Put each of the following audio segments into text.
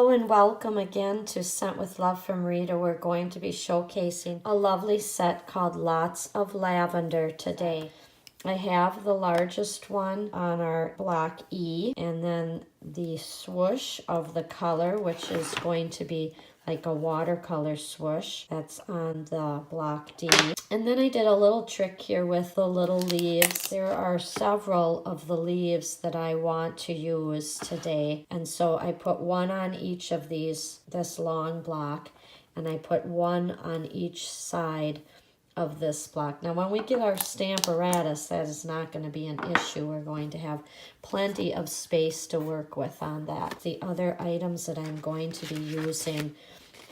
Hello and welcome again to Scent with Love from Rita. We're going to be showcasing a lovely set called Lots of Lavender today. I have the largest one on our block E, and then the swoosh of the color, which is going to be like a watercolor swoosh. That's on the block D. And then I did a little trick here with the little leaves. There are several of the leaves that I want to use today. And so I put one on each of these, this long block, and I put one on each side of this block. Now when we get our Stamparatus, that is not going to be an issue. We're going to have plenty of space to work with on that. The other items that I'm going to be using,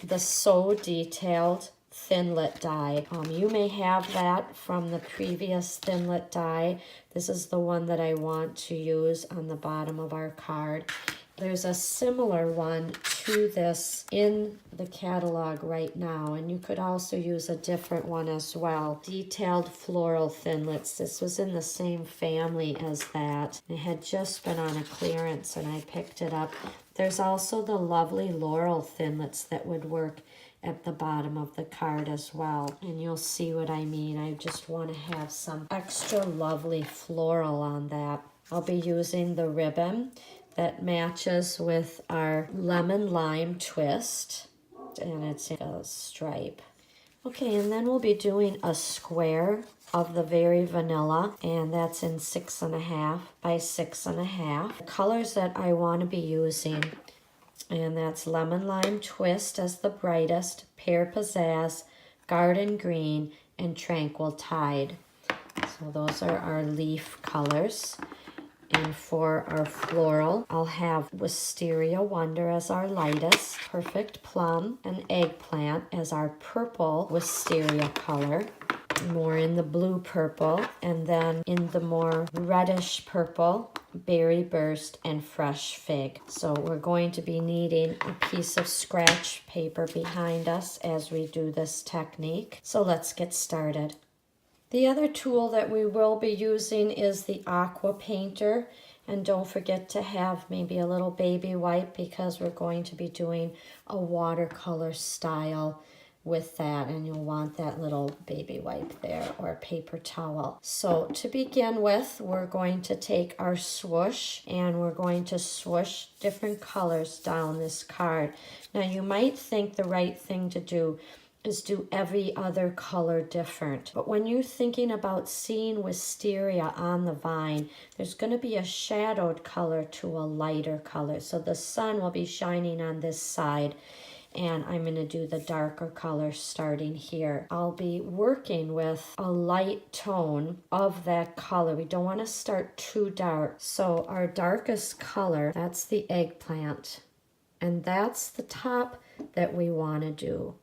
the So Detailed Thinlit die. You may have that from the previous Thinlit die. This is the one that I want to use on the bottom of our card. There's a similar one to this in the catalog right now, and you could also use a different one as well. Detailed Floral Thinlits. This was in the same family as that. It had just been on a clearance and I picked it up. There's also the lovely Laurel Thinlits that would work at the bottom of the card as well, and you'll see what I mean. I just want to have some extra lovely floral on that. I'll be using the ribbon that matches with our lemon lime twist, and it's a stripe. Okay, and then we'll be doing a square of the Very Vanilla, and that's in 6.5 by 6.5. The colors that I want to be using, and that's Lemon Lime Twist as the brightest, Pear Pizzazz, Garden Green, and Tranquil Tide. So those are our leaf colors. And for our floral, I'll have Wisteria Wonder as our lightest, Perfect Plum and Eggplant as our purple wisteria color, more in the blue purple, and then in the more reddish purple, Berry Burst and Fresh Fig. So we're going to be needing a piece of scratch paper behind us as we do this technique. So let's get started. The other tool that we will be using is the aqua painter, and don't forget to have maybe a little baby wipe because we're going to be doing a watercolor style with that, and you'll want that little baby wipe there or a paper towel. So to begin with, we're going to take our swoosh and we're going to swoosh different colors down this card. Now you might think the right thing to do is do every other color different. But when you're thinking about seeing wisteria on the vine, there's going to be a shadowed color to a lighter color. So the sun will be shining on this side, and I'm going to do the darker color starting here. I'll be working with a light tone of that color. We don't want to start too dark. So our darkest color, that's the Eggplant. And that's the top that we want to do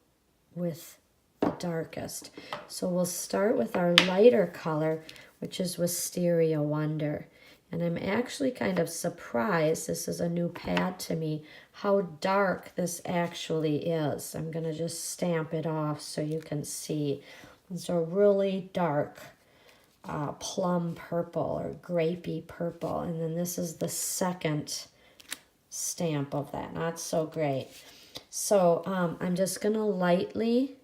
with the darkest. So we'll start with our lighter color, which is Wisteria Wonder. And I'm actually kind of surprised, this is a new pad to me, how dark this actually is. I'm going to just stamp it off so you can see. It's a really dark plum purple or grapey purple. And then this is the second stamp of that. Not so great. So I'm just going to lightly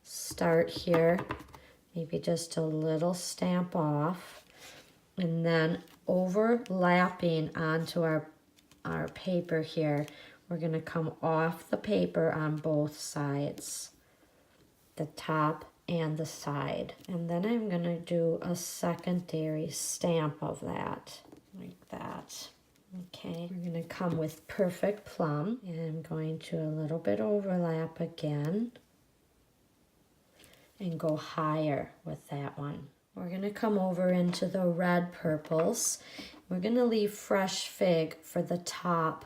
start here, maybe just a little stamp off, and then overlapping onto our paper here, we're going to come off the paper on both sides, the top and the side. And then I'm going to do a secondary stamp of that, like that. Okay, we're going to come with Perfect Plum, and I'm going to a little bit overlap again and go higher with that one. We're going to come over into the red purples. We're going to leave Fresh Fig for the top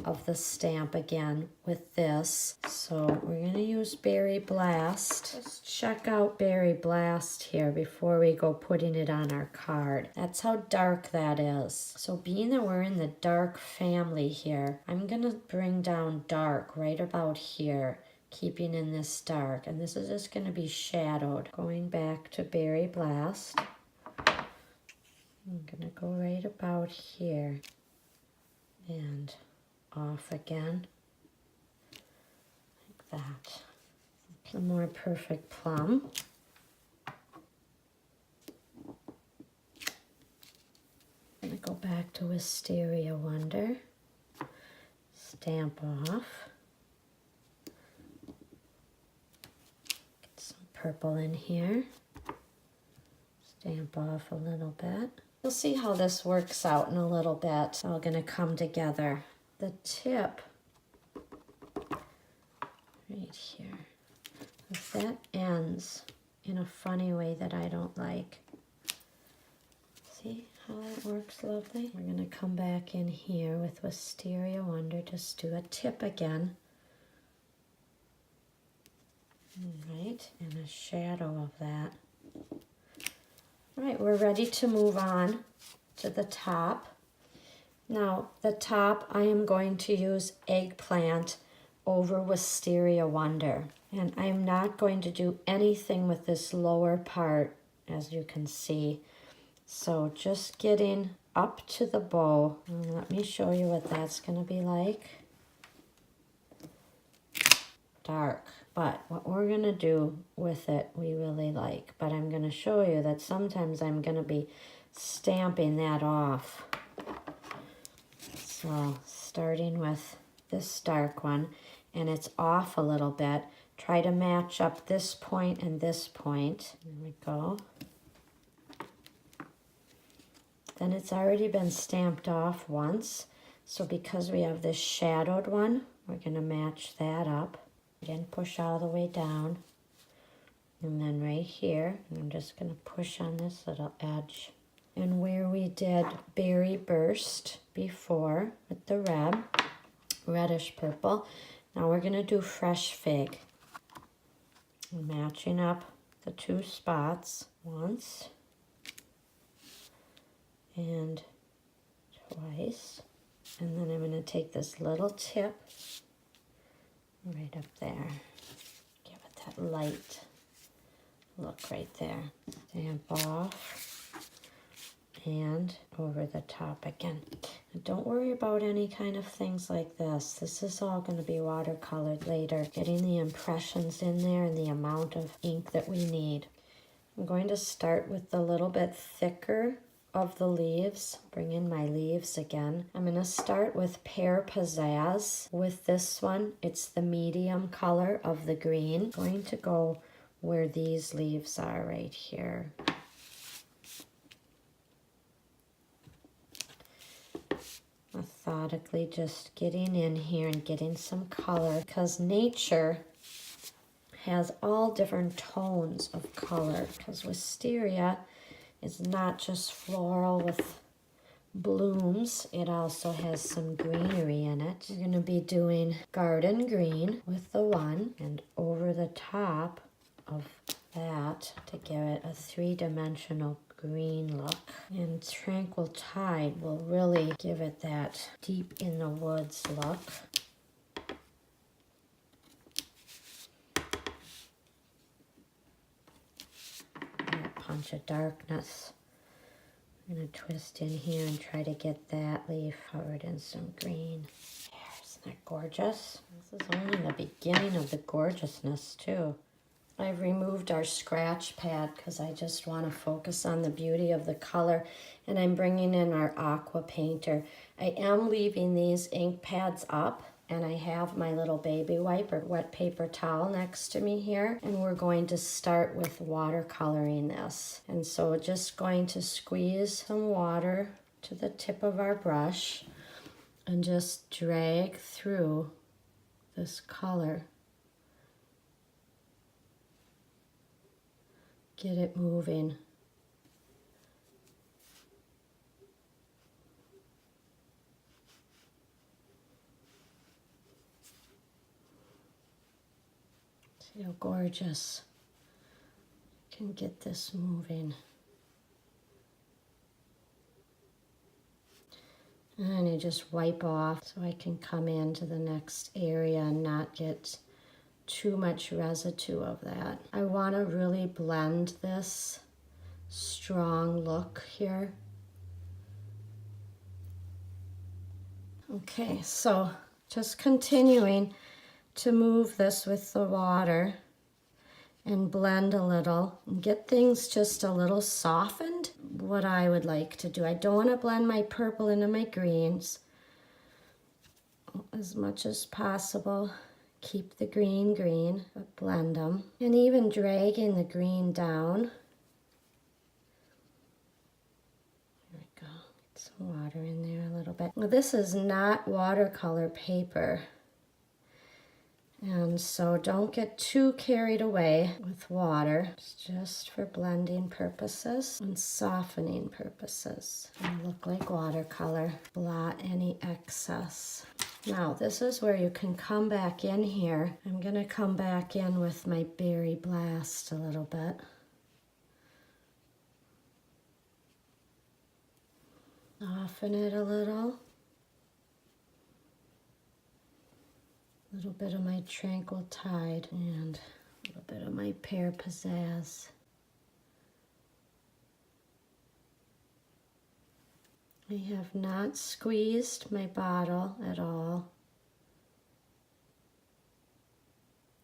of the stamp again with this. So we're going to use Berry Blast. Let's check out Berry Blast here before we go putting it on our card. That's how dark that is. So being that we're in the dark family here, I'm going to bring down dark right about here, keeping in this dark. And this is just going to be shadowed. Going back to Berry Blast. I'm going to go right about here and off again, like that. A more perfect plum. I'm going to go back to Wisteria Wonder, stamp off, get some purple in here, stamp off a little bit. You'll see how this works out in a little bit. It's all going to come together. The tip right here, if that ends in a funny way that I don't like, see how that works lovely? We're going to come back in here with Wisteria Wonder, just do a tip again. All right, and a shadow of that. All right, we're ready to move on to the top. Now, the top, I am going to use Eggplant over Wisteria Wonder. And I'm not going to do anything with this lower part, as you can see. So just getting up to the bow. And let me show you what that's going to be like. Dark. But what we're going to do with it, we really like. But I'm going to show you that sometimes I'm going to be stamping that off. So starting with this dark one, and it's off a little bit. Try to match up this point and this point. There we go. Then it's already been stamped off once. So because we have this shadowed one, we're going to match that up. Again, push all the way down. And then right here, I'm just going to push on this little edge. And where we did Berry Burst before with the red, reddish purple, now we're going to do Fresh Fig. I'm matching up the two spots once and twice. And then I'm going to take this little tip right up there. Give it that light look right there. Stamp off and over the top again. And don't worry about any kind of things like this. This is all going to be watercolored later. Getting the impressions in there and the amount of ink that we need. I'm going to start with the little bit thicker of the leaves. Bring in my leaves again. I'm going to start with Pear Pizzazz. With this one, it's the medium color of the green. I'm going to go where these leaves are right here. Methodically just getting in here and getting some color, because nature has all different tones of color, because wisteria is not just floral with blooms, it also has some greenery in it. We're going to be doing garden green with the one, and over the top of that to give it a three-dimensional green look. And Tranquil Tide will really give it that deep in the woods look. That punch of darkness. I'm going to twist in here and try to get that leaf covered in some green. There, isn't that gorgeous? This is only the beginning of the gorgeousness too. I've removed our scratch pad because I just want to focus on the beauty of the color, and I'm bringing in our aqua painter. I am leaving these ink pads up, and I have my little baby wipe or wet paper towel next to me here, and we're going to start with watercoloring this. And so just going to squeeze some water to the tip of our brush and just drag through this color. Get it moving. See how gorgeous. You can get this moving. And you just wipe off so I can come into the next area and not get too much residue of that. I want to really blend this strong look here. Okay, so Just continuing to move this with the water and blend a little and get things just a little softened. What I would like to do, I don't want to blend my purple into my greens as much as possible. Keep the green green, but blend them. And even dragging the green down. There we go. Get some water in there a little bit. Well, this is not watercolor paper. And so don't get too carried away with water. It's just for blending purposes and softening purposes. It'll look like watercolor. Blot any excess. Now this is where you can come back in here. I'm gonna come back in with my Berry Blast a little bit. Soften it a little. A little bit of my Tranquil Tide and a little bit of my Pear Pizzazz. I have not squeezed my bottle at all.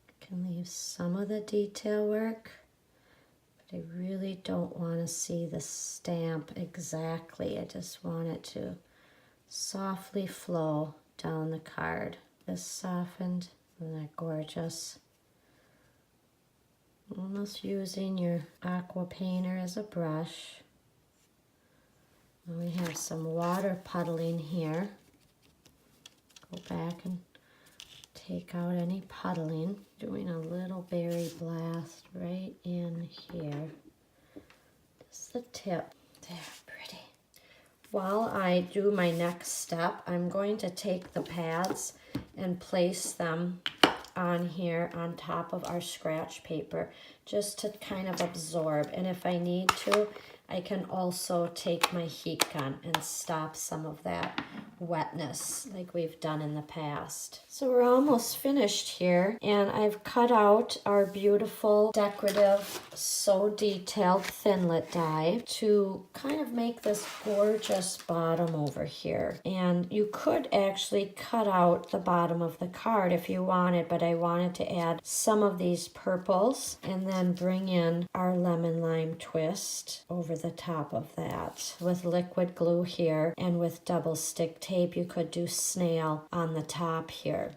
I can leave some of the detail work, but I really don't want to see the stamp exactly. I just want it to softly flow down the card. This softened, isn't that gorgeous? Almost using your aqua painter as a brush. And we have some water puddling here. Go back and take out any puddling. Doing a little Berry Blast right in here. Just the tip. There, pretty. While I do my next step, I'm going to take the pads and place them on here on top of our scratch paper just to kind of absorb. And if I need to, I can also take my heat gun and stop some of that wetness like we've done in the past. So we're almost finished here, and I've cut out our beautiful decorative so detailed Thinlit die to kind of make this gorgeous bottom over here. And you could actually cut out the bottom of the card if you wanted, but I wanted to add some of these purples and then bring in our lemon lime twist over the top of that. With liquid glue here and with double stick tape, you could do snail on the top here.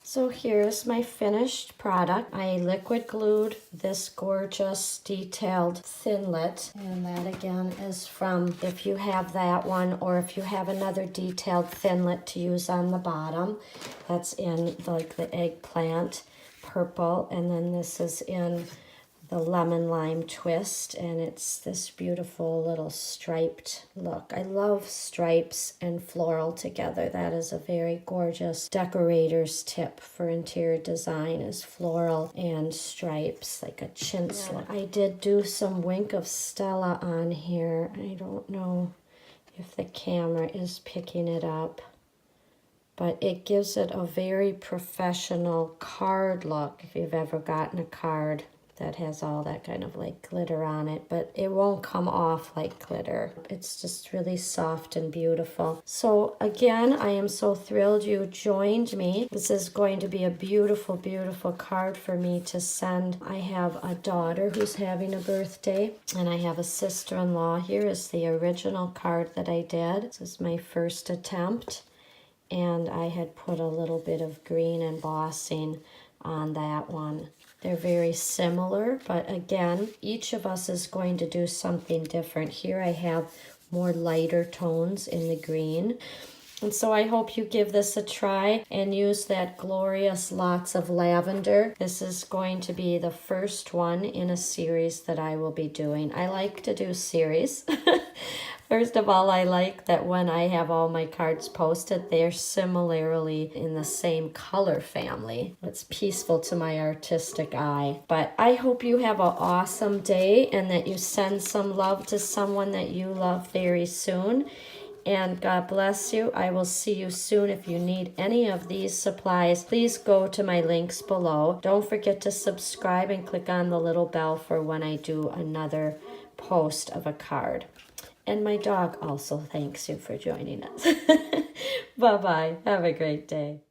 So here's my finished product. I liquid glued this gorgeous detailed Thinlit, and that again is from, if you have that one or if you have another detailed Thinlit to use on the bottom, that's in like the eggplant purple, and then this is in the lemon lime twist, and it's this beautiful little striped look. I love stripes and floral together. That is a very gorgeous decorator's tip for interior design, is floral and stripes, like a chintz look. I did do some Wink of Stella on here. I don't know if the camera is picking it up, but it gives it a very professional card look if you've ever gotten a card that has all that kind of like glitter on it, but it won't come off like glitter. It's just really soft and beautiful. So again, I am so thrilled you joined me. This is going to be a beautiful, beautiful card for me to send. I have a daughter who's having a birthday, and I have a sister-in-law. Here is the original card that I did. This is my first attempt, and I had put a little bit of green embossing on that one. They're very similar, but again, each of us is going to do something different. Here I have more lighter tones in the green. And so I hope you give this a try and use that glorious Lots of Lavender. This is going to be the first one in a series that I will be doing. I like to do series. First of all, I like that when I have all my cards posted, they're similarly in the same color family. It's peaceful to my artistic eye. But I hope you have an awesome day and that you send some love to someone that you love very soon. And God bless you. I will see you soon. If you need any of these supplies, please go to my links below. Don't forget to subscribe and click on the little bell for when I do another post of a card. And my dog also thanks you for joining us. Bye-bye. Have a great day.